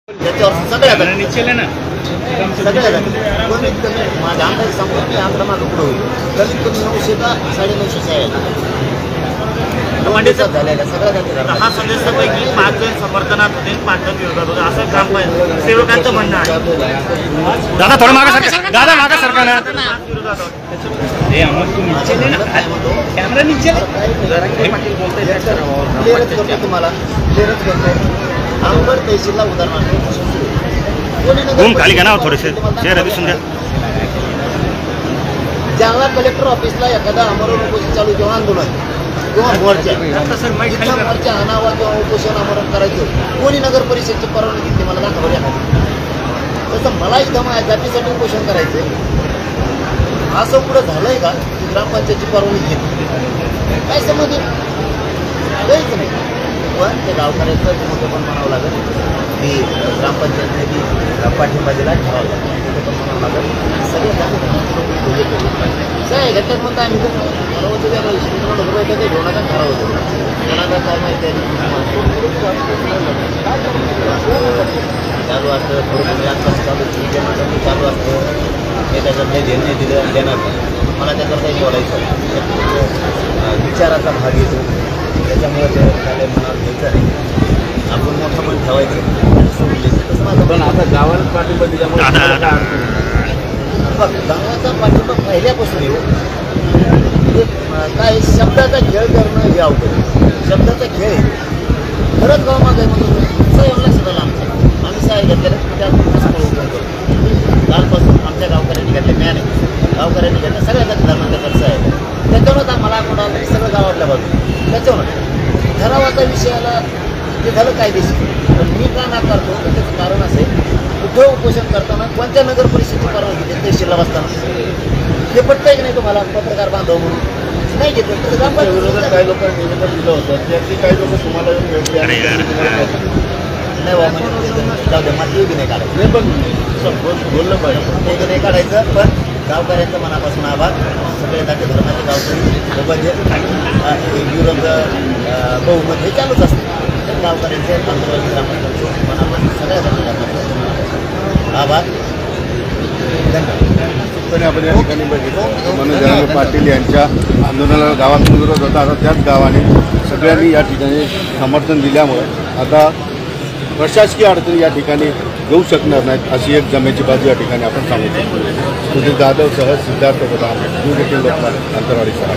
त्याच्यावर सगळ्या निश्चय ना सगळ्या कमीत कमी माझ्या अंदाज सांगतो की आंध्र मागं पुढं होईल. कमीत कमी 900 का 950 आहे झालेल्या सगळ्या. हा सदस्यापैकी 5 जण समर्थनात होते, 5 जण विरोधात होते, असं काम सेवकांचं म्हणणं आहे. दादा थोडं मागा सरकार, दादा मागा सरकार कॅमेरा नीचे क्लिअरच करतो तुम्हाला, क्लिअरच करतो. अंबड तहसीलला उदाहरणार्थ खाली घ्या ना थोडेसे शहर दिसून द्या. ज्याला कलेक्टर ऑफिसला एखादा आमरण उपोषण चालू किंवा आंदोलन किंवा मोर्चा आणावा किंवा उपोषण आमरण करायचं, कोणी नगर परिषदची परवानगी घेतली मला दाखवा द्या. तसं मला इथं माझ्या जातीसाठी उपोषण करायचं असं पुढं झालंय का की ग्रामपंचायतची परवानगी घेतली? काय समज काहीच नाही. पण ते गावकऱ्याचं मोठं पण म्हणावं लागेल की ग्रामपंचायतमध्ये पाठिंबा दिला ठेवावं लागेल, मोठं पण म्हणावं लागेल. सगळे काय घटक म्हणता आम्ही ठरवतो त्या ते धोरणाचा ठरवतो कोणाचा काय माहिती आहे चालू असतं. थोडं आत्ताच चालू चालू असतं. हे त्याच्यात काही देणं दिलं देणार मला त्याच्यावर काही बोलायचं विचाराचा भाग येतो. त्याच्यामुळे ते काय मनावर घ्यायचं नाही. आपण मोठं पण ठेवायचं तसं माझं पण आता गावाला पाठिंबा दिल्यामुळे बघ गावाचा पाठिंबा पहिल्यापासून येऊ काय शब्दाचा खेळ करणं हे अवघड. शब्दाचा खेळ आहे खरंच गाव मागं आहे म्हणून सगळं लक्षात आलं आमचं. आम्ही सहाय घेतलेलं त्यापासून करतो. कालपासून आमच्या गावकऱ्यांनी घेतले ज्ञान आहे, गावकऱ्यांनी घेतलं सगळ्या जाती धर्माचा खर्च आहे. त्याच्यावरच आम्हाला कोणाला तरी सगळं गावातल्या बाजू त्याच्यावर ठरावाचा विषयाला ते झालं कायदेशीर. पण मी का नाकारतो तर त्याचं कारण असेल कुठं उपोषण करताना कोणत्या नगर परिषदेची परवानगी घेते तहसीलला बसताना ते पटतंय की नाही तुम्हाला पत्रकार बांधव म्हणून नाही घेतलं. विरोधात काही लोकांनी निवेदन दिलं होतं त्यातली काही लोक तुम्हाला नाही वा म्हणजे जाऊ द्या माती योगी नाही काढायचं नाही पण बोललं पाहिजे योगी नाही काढायचं. पण गावकऱ्यांचं मनापासून आभार. सगळे जाती धर्माचे गावकरी सोबत विरोध बहुमत हे चालूच असतं. तर गावकऱ्यांचे आंदोलन ग्रामपंचायत मनापासून सगळ्या जाती धर्माचे आभार. आपण या ठिकाणी बघितलं मनोज पाटील यांच्या आंदोलनाला गावात विरोध होता. आता त्याच गावाने सगळ्यांनी या ठिकाणी समर्थन दिल्यामुळे आता प्रशासकीय अडचणी या ठिकाणी येऊ शकणार नाहीत अशी एक जमेची बाजू या ठिकाणी आपण सांगू शकतो. सुधीर जाधव सह सिद्धार्थ होता अंतरवाडी सर.